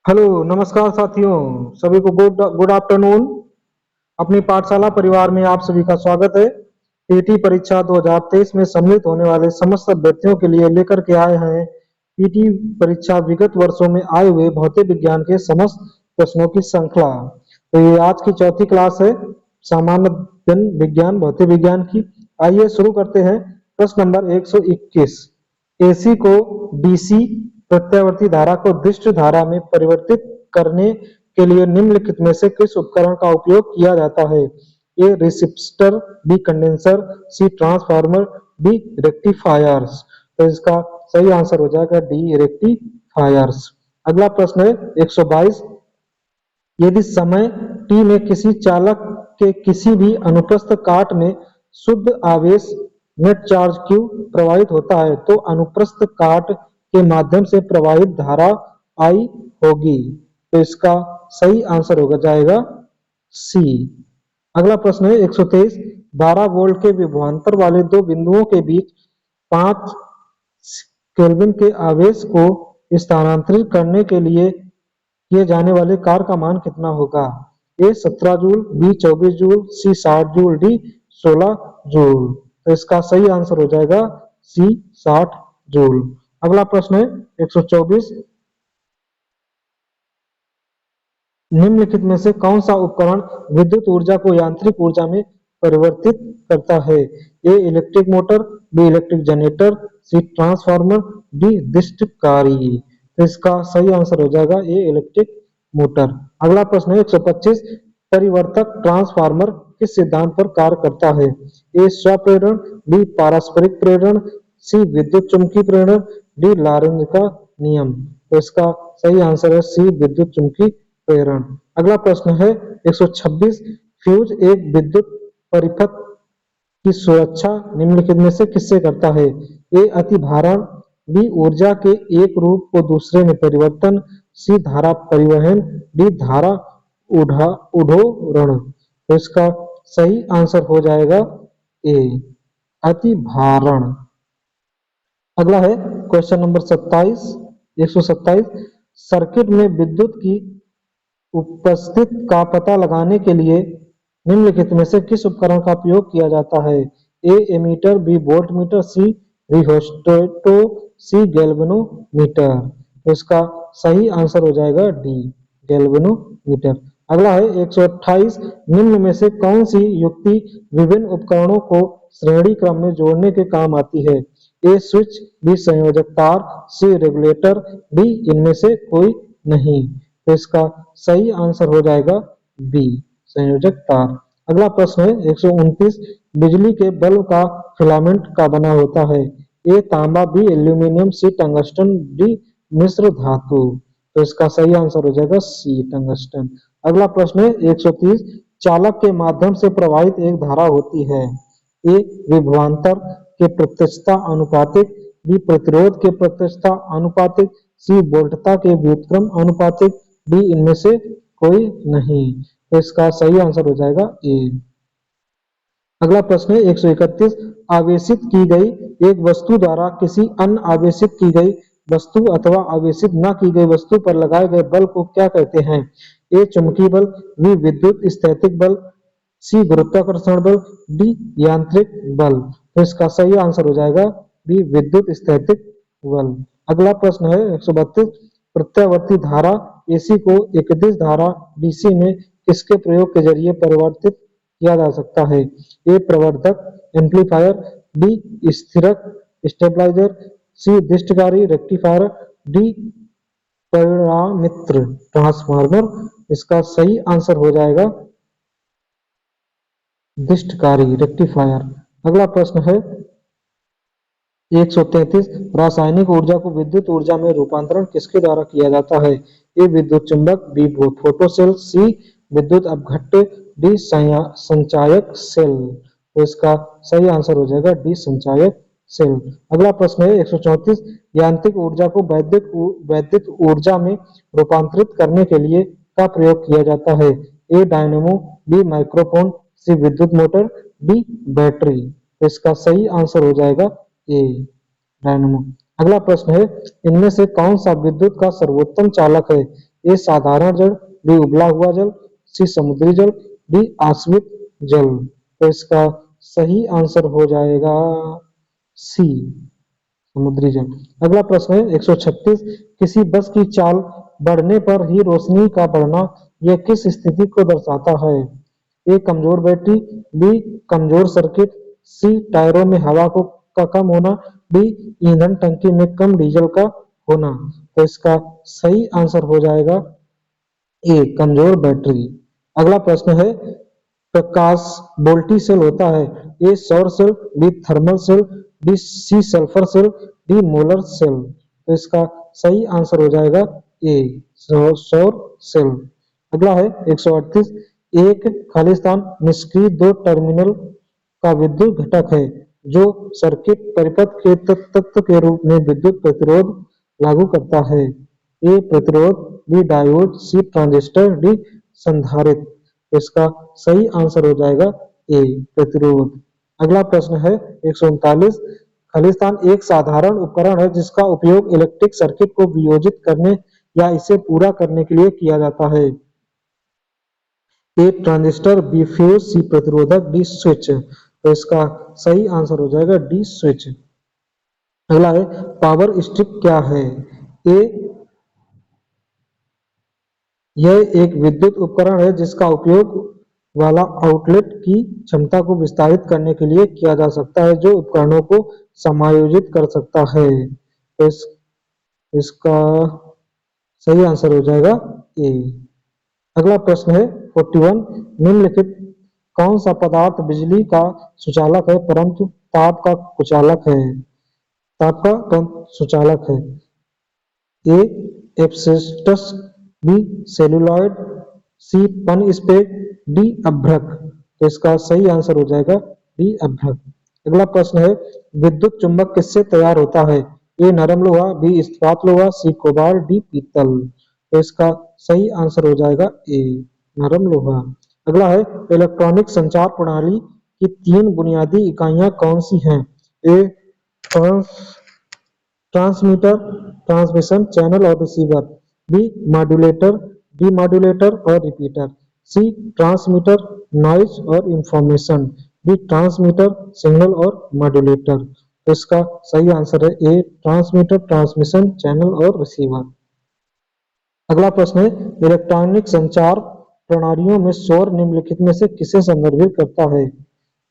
Hello, नमस्कार साथियों। सभी को गुड गुड आफ्टरनून। अपनी पाठशाला परिवार में आप सभी का स्वागत है। पीटी परीक्षा 2023 में सम्मिलित होने वाले समस्त अभ्यर्थियों के लिए लेकर के आए हैं पीटी परीक्षा विगत वर्षों में आए हुए भौतिक विज्ञान के समस्त प्रश्नों की श्रृंखला। तो ये आज की चौथी क्लास है, सामान्य जन विज्ञान भौतिक विज्ञान की। आइए शुरू करते हैं। प्रश्न नंबर 121। एसी को डीसी प्रत्यावर्ती धारा को दिष्ट धारा में परिवर्तित करने के लिए निम्नलिखित में से किस उपकरण का उपयोग किया जाता है? ए रेसिस्टर, बी कंडेंसर, सी ट्रांसफार्मर, डी रेक्टिफायर्स। तो इसका सही आंसर हो जाएगा डी रेक्टिफायर्स। अगला प्रश्न है 122। यदि समय t में किसी चालक के किसी भी अनुप्रस्थ काट में शुद्ध आवेश नेट चार्ज q प्रवाहित होता है तो अनुप्रस्थ काट के माध्यम से प्रवाहित धारा I होगी। तो इसका सही आंसर होगा जाएगा सी। अगला प्रश्न है 123। 12 वोल्ट के विभवांतर वाले दो बिंदुओं के बीच 5 केल्विन के आवेश को स्थानांतरित करने के लिए किए जाने वाले कार्य का मान कितना होगा? ए 17 जूल, बी 24 जूल, सी 60 जूल, डी 16 जूल। तो इसका सही आंसर हो जाएगा सी 60 जूल। अगला प्रश्न है 124। निम्नलिखित में से कौन सा उपकरण विद्युत ऊर्जा को यांत्रिक ऊर्जा में परिवर्तित करता है? A electric motor, B electric generator, C transformer, D डिस्टकारी। तो इसका सही आंसर हो जाएगा ए इलेक्ट्रिक मोटर। अगला प्रश्न है 125। परिवर्तक ट्रांसफार्मर किस सिद्धांत पर कार्य करता है? ए स्वप्रेरण, बी पारस्परिक प्रेरण, सी विद्युत चुंबकीय प्रेरण, डी लॉरेंज का नियम। तो इसका सही आंसर है सी विद्युत चुंबकीय प्रेरण। अगला प्रश्न है 126। फ्यूज एक विद्युत परिपथ की सुरक्षा निम्नलिखित में से किससे करता है? ए अतिभारण, बी ऊर्जा के एक रूप को दूसरे में परिवर्तन, सी धारा परिवहन, डी धारा उडोरण। तो इसका सही आंसर हो जाएगा ए अतिभारण। अगला है क्वेश्चन नंबर 27। 127। सर्किट में विद्युत की उपस्थित का पता लगाने के लिए निम्नलिखित में से किस उपकरण का उपयोग किया जाता है? ए एमीटर, बी वोल्टमीटर, सी रिहोस्टेटो, सी गैल्वेनोमीटर। तो इसका सही आंसर हो जाएगा डी गैल्वेनोमीटर। अगला है 128। निम्न में से कौन सी युक्ति विभिन्न उपकरणों को श्रेणी क्रम में जोड़ने के काम आती है? ए स्विच, बी संयोजक तार, सी रेगुलेटर, डी इनमें से कोई नहीं। तो इसका सही आंसर हो जाएगा बी संयोजक तार। अगला प्रश्न है 129। बिजली के बल्ब का फिलामेंट का बना होता है? ए तांबा, बी एल्यूमिनियम, सी टंगस्टन, डी मिश्र धातु। तो इसका सही आंसर हो जाएगा सी टंगस्टन। अगला प्रश्न है 130। चालक के माध्यम से प्रवाहित एक धारा होती है? ए विभवांतर के प्रत्यक्षता अनुपातिक, बी प्रतिरोध के प्रत्यक्षता अनुपातिक, सी वोल्टता के व्युत्क्रम अनुपातिक, डी इनमें से कोई नहीं। तो इसका सही आंसर हो जाएगा ए। अगला प्रश्न है 131। आवेशित की गई एक वस्तु द्वारा किसी अन्य आवेशित की गई वस्तु अथवा आवेशित न की गई वस्तु पर लगाए गए बल को क्या कहते हैं? ए चुंबकीय बल, बी विद्युत स्थैतिक बल, सी गुरुत्वाकर्षण बल, डी यांत्रिक बल। तो इसका सही आंसर हो जाएगा बी विद्युत स्थैतिक बल। अगला प्रश्न है 132। प्रत्यावर्ती धारा एसी को एक दिश धारा डीसी में किसके प्रयोग के जरिए परिवर्तित किया जा सकता है? ए प्रवर्धक एम्पलीफायर, बी स्थिरक स्टेबलाइजर, सी दिष्टकारी रेक्टिफायर, डी परिणामित्र ट्रांसफार्मर। इसका सही आंसर हो जाएगा दिष्टकारी रेक्टिफायर। अगला प्रश्न है 133। रासायनिक ऊर्जा को विद्युत ऊर्जा में रूपांतरण किसके द्वारा किया जाता है? ए विद्युत चुंबक, बी फोटोसेल, सी विद्युत अपघट्य, डी संचायक सेल। तो इसका सही आंसर हो जाएगा डी संचायक सेल। अगला प्रश्न है 134। यांत्रिक ऊर्जा को वैद्युत ऊर्जा में रूपांतरित करने के लिए का प्रयोग किया जाता है? ए डायनेमो, बी माइक्रोफोन, सी विद्युत मोटर, डी बैटरी। तो इसका सही आंसर हो जाएगा ए डायनेमो। अगला प्रश्न है इनमें से कौन सा विद्युत का सर्वोत्तम चालक है? ए साधारण जल, बी उबला हुआ जल, सी समुद्री जल, डी आश्वित जल। तो इसका सही आंसर हो जाएगा सी समुद्री जल। अगला प्रश्न है 136, किसी बस की चाल बढ़ने पर ही रोशनी का बढ़ना यह किस स्थिति को दर्शाता है? ए कमजोर बैटरी, बी कमजोर सर्किट, सी टायरों में हवा को का कम होना, डी ईंधन टंकी में कम डीजल का होना। तो इसका सही आंसर हो जाएगा ए कमजोर बैटरी। अगला प्रश्न है प्रकाश वोल्टी सेल होता है? ए सौर cell, B thermal cell, D C sulphur cell, D molar cell. तो इसका सही आंसर हो जाएगा ए सौर सेल। अगला है 138, एक खालिस्तान निष्क्रिय दो टर्मिनल का विद्युत घटक है जो सर्किट परिपथ के तत्व के रूप में विद्युत प्रतिरोध लागू करता है। ए प्रतिरोध, बी डायोड, सी ट्रांजिस्टर, डी संधारित्र। तो इसका सही आंसर हो जाएगा ए प्रतिरोध। अगला प्रश्न है 139, खालिस्तान एक साधारण उपकरण है जिसका उपयोग इलेक्ट्रिक सर्किट को वियोजित करने या इसे पूरा करने के लिए किया जाता है। ए ट्रांजिस्टर, बी फ्यूज, सी प्रतिरोधक, डी स्विच। तो इसका सही आंसर हो जाएगा डी स्विच। अगला है पावर स्ट्रिप क्या है? ए यह एक विद्युत उपकरण है जिसका उपयोग वाला आउटलेट की क्षमता को विस्तारित करने के लिए किया जा सकता है, जो उपकरणों को समायोजित कर सकता है। तो इसका सही आंसर हो जाएगा ए। अगला प्रश्न है 41, निम्नलिखित कौन सा पदार्थ बिजली का सुचालक है परंतु ताप का कुचालक है? ताप का सुचालक है। ए एब्सिस्टस, बी सेलुलॉइड, सी पन स्पेक, डी अभ्रक। तो इसका सही आंसर हो जाएगा डी अभ्रक। अगला प्रश्न है विद्युत चुंबक किससे तैयार होता है? ए नरम लोहा, बी इस्पात लोहा, सी कोबाल्ट, डी पीतल। तो इसका सही आंसर हो जाएगा ए नरम लोहा। अगला है इलेक्ट्रॉनिक संचार प्रणाली की तीन बुनियादी इकाइयां कौन सी हैं? ए ट्रांसमीटर, ट्रांसमिशन चैनल और receiver, B modulator, demodulator और रिपीटर, सी ट्रांसमीटर नॉइज और इंफॉर्मेशन, डी ट्रांसमीटर सिग्नल और मॉड्यूलेटर। तो इसका सही आंसर है ए ट्रांसमीटर, ट्रांसमिशन चैनल और रिसीवर। अगला प्रश्न है इलेक्ट्रॉनिक संचार प्रणालियों में शोर निम्नलिखित में से किसे संदर्भित करता है?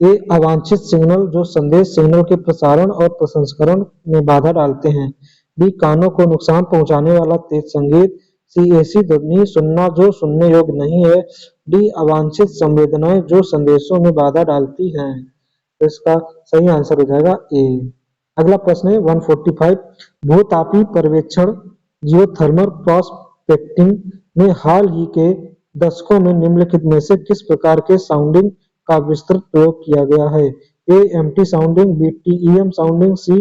ए अवांछित सिग्नल जो संदेश सिग्नल के प्रसारण और प्रसंस्करण में बाधा डालते हैं, बी कानों को नुकसान पहुंचाने वाला तेज संगीत, सी ऐसी ध्वनि सुनना जो सुनने योग्य नहीं है, डी अवांछित संवेदनाएं जो संदेशों में बाधा डालती हैं। तो इसका सही आंसर हो जाएगा ए। अगला प्रश्न है 145, भूतापी पर्यवेक्षण जियोथर्मल प्रॉस्पेक्टिंग में हाल ही के दशकों में निम्नलिखित में से किस प्रकार के साउंडिंग का विस्तृत प्रयोग किया गया है? A MT sounding, B TEM sounding, C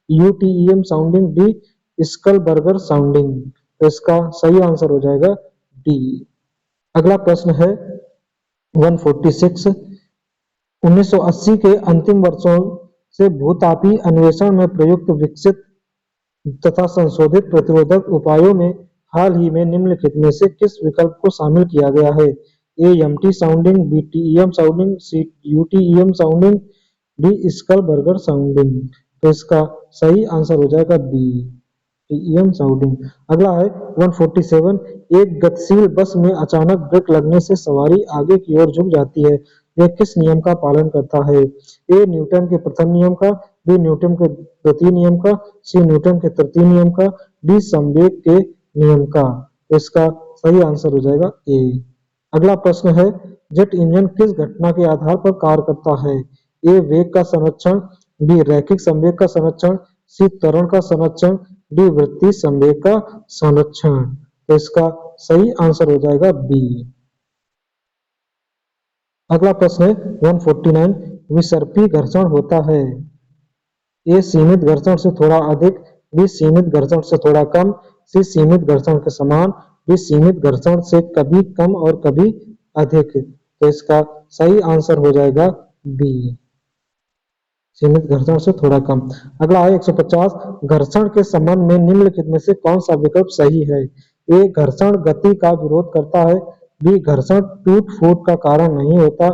UTEM sounding, D Schlumberger sounding. तो इसका सही आंसर हो जाएगा डी। अगला प्रश्न है 146, 1980 के अंतिम वर्षों से भूतापी अन्वेषण में प्रयुक्त विकसित तथा संशोधित प्रतिरोधक उपायों में हाल ही में निम्नलिखित में से किस विकल्प को शामिल किया गया है? A MT sounding, B TEM sounding, C UTEM sounding, D Schlumberger sounding. तो इसका सही आंसर हो जाएगा बी टीईएम साउंडिंग। अगला है 147, एक गतिशील बस में अचानक ब्रेक लगने से सवारी आगे की ओर झुक जाती है, यह किस नियम का पालन करता है? ए न्यूटन के प्रथम नियम का, बी न्यूटन के द्वितीय नियम का, सी न्यूटन के तृतीय नियम का, डी संवेग के नियम का। तो इसका सही आंसर हो जाएगा ए। अगला प्रश्न है जेट इंजन किस घटना के आधार पर कार्य करता है? ए वेग का संरक्षण, बी रैखिक संवेग का संरक्षण, सी त्वरण का संरक्षण, डी वृत्तीय संवेग का संरक्षण। तो इसका सही आंसर हो जाएगा बी। अगला प्रश्न है 149, विसर्पी घर्षण होता है? ए सीमित घर्षण से थोड़ा अधिक, बी सीमित घर्षण से थोड़ा कम, सी सीमित घर्षण के समान, डी सीमित घर्षण से कभी कम और कभी अधिक। तो इसका सही आंसर हो जाएगा बी सीमित घर्षण से थोड़ा कम। अगला है 150, घर्षण के संबंध में निम्नलिखित में से कौन सा विकल्प सही है? ए घर्षण गति का विरोध करता है, बी घर्षण टूट फूट का कारण नहीं होता,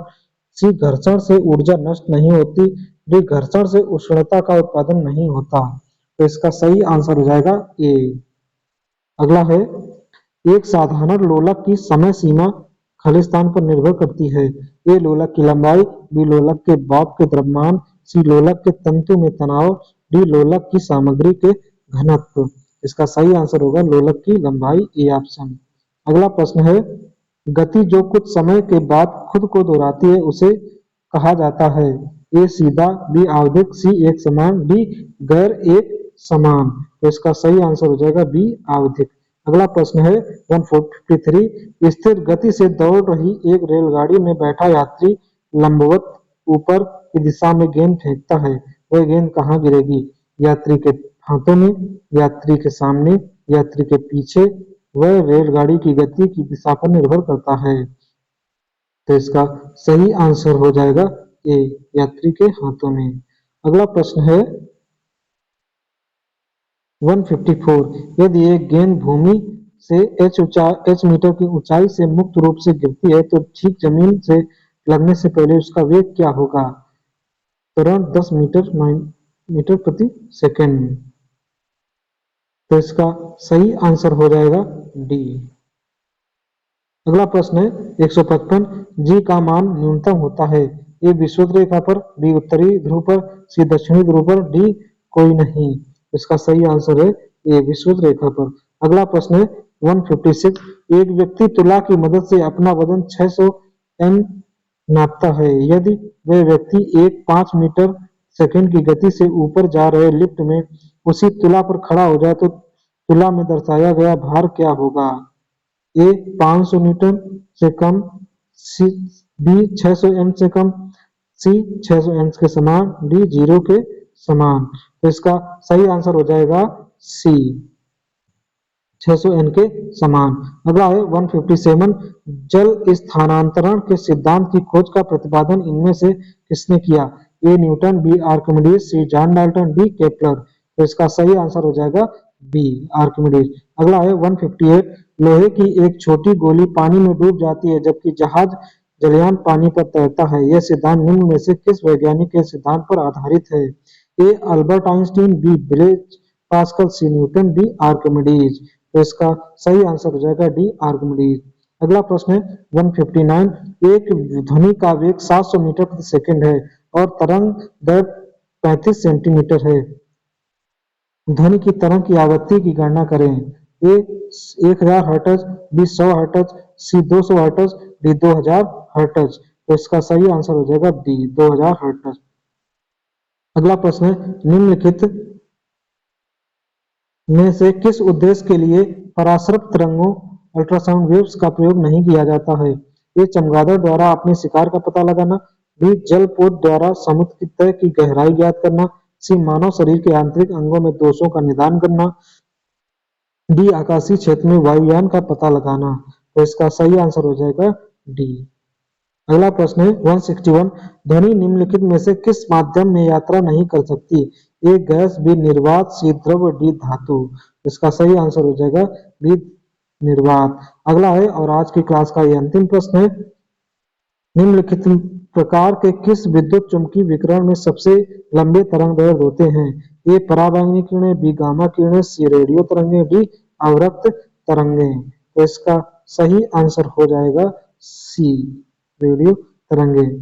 सी घर्षण से ऊर्जा नष्ट नहीं होती, डी घर्षण से उष्णता का उत्पादन नहीं होता। तो इसका सही आंसर हो जाएगा ए। अगला है, एक साधारण लोलक की समय सीमा खालिस्तान पर निर्भर करती है। ए लोलक की लंबाई, बी लोलक के वाप के द्रव्यमान, सी लोलक के तंतु में तनाव, डी लोलक की सामग्री के घनत्व। इसका सही आंसर होगा लोलक की लंबाई, ए ऑप्शन। अगला प्रश्न है, गति जो कुछ समय के बाद खुद को दोहराती है उसे कहा जाता है। ए सीधा, बी आवधिक, सी एक समान, डी गैर एक समान। तो इसका सही आंसर हो जाएगा बी आवधिक। अगला प्रश्न है 153, स्थिर गति से दौड़ रही एक रेलगाड़ी में बैठा यात्री लंबवत ऊपर की दिशा में गेंद फेंकता है, वह गेंद कहाँ गिरेगी? यात्री के हाथों में, यात्री के सामने, यात्री के पीछे। वह रेलगाड़ी की गति की दिशा पर निर्भर करता है। तो इसका सही आंसर हो जाएगा ए, यात्री के हाथों में। अगला प्रश्न है 154, यदि एक गेंद भूमि से h मीटर की ऊंचाई से मुक्त रूप से गिरती है तो ठीक जमीन से लगने से पहले उसका वेग क्या होगा? तुरंत 10 मीटर प्रति सेकंड। तो इसका सही आंसर हो जाएगा डी। अगला प्रश्न है 155, जी का मान न्यूनतम होता है। ए विषुवत रेखा पर, बी उत्तरी ध्रुव पर, सी दक्षिणी ध्रुव पर, डी कोई नहीं। इसका सही आंसर है ए विषुवत रेखा पर। अगला प्रश्न है 156, एक व्यक्ति तुला की मदद से अपना वजन 600 n नापता है। यदि वह व्यक्ति एक 5 मीटर सेकंड की गति से ऊपर जा रहे लिफ्ट में उसी तुला पर खड़ा हो जाए तो तुला में दर्शाया गया भार क्या होगा? ए 500 न्यूटन से कम, सी बी 600 n से कम, सी 600 n के समान, डी 0 के समान। तो इसका सही आंसर हो जाएगा सी, 600 n के समान। अगला है 157, जल स्थानांतरण के सिद्धांत की खोज का प्रतिपादन इनमें से किसने किया? A Newton, B Archimedes, C John Dalton, D Kepler. तो इसका सही आंसर हो जाएगा बी आर्किमिडीज। अगला है 158, लोहे की एक छोटी गोली पानी में डूब जाती है जबकि जहाज जलयान पानी पर तैरता है। यह सिद्धांत निम्न में से किस वैज्ञानिक के सिद्धांत पर आधारित है? A Albert Einstein, B Blaise Pascal, C Newton, D Archimedes. तो इसका सही आंसर हो जाएगा डी आर्किमिडीज। अगला प्रश्न है 159, एक ध्वनि का वेग 700 मीटर प्रति सेकंड है और तरंग दर 35 सेंटीमीटर है। ध्वनि की तरंग की आवृत्ति की गणना करें। ए 1000 हर्ट्ज, बी 100 हर्ट्ज, सी 200 हर्ट्ज, डी 2000 हर्ट्ज। तो इसका सही आंसर हो जाएगा डी 2000 हर्ट्ज। अगला प्रश्न है निम्नलिखित में से किस उद्देश्य के लिए पराश्रप तरंगों अल्ट्रासाउंड वेव्स का प्रयोग नहीं किया जाता है? ए चमगादड़ द्वारा अपने शिकार का पता लगाना, बी जलपोत द्वारा समुद्र की तह की गहराई ज्ञात करना, सी मानव शरीर के आंतरिक अंगों में दोषों का निदान करना, डी आकाशीय क्षेत्र में वायुयान का पता लगाना। तो इसका सही आंसर हो जाएगा डी। अगला प्रश्न है 161, ध्वनि निम्नलिखित में से किस माध्यम में यात्रा नहीं कर सकती? ए गैस, बी निर्वात, सी द्रव, डी धातु। इसका सही आंसर हो जाएगा बी निर्वात। अगला है और आज की क्लास का ये अंतिम प्रश्न है, निम्नलिखित प्रकार के किस विद्युत चुंबकीय विकिरण में सबसे लंबे तरंग दैर्ध्य होते हैं? ए पराबैंगनी किरणें, बी गामा किरणें, सी रेडियो तरंगें, डी अवरक्त तरंगें। तो इसका सही आंसर हो जाएगा सी रेडियो तरंगें।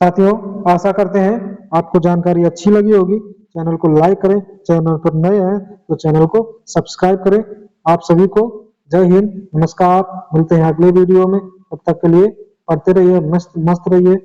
साथियों, आशा करते हैं आपको जानकारी अच्छी लगी होगी। चैनल को लाइक करें, चैनल पर नए हैं तो चैनल को सब्सक्राइब करें। आप सभी को जय हिंद, नमस्कार। मिलते हैं अगले वीडियो में, तब तक के लिए पढ़ते रहिए, मस्त रहिए।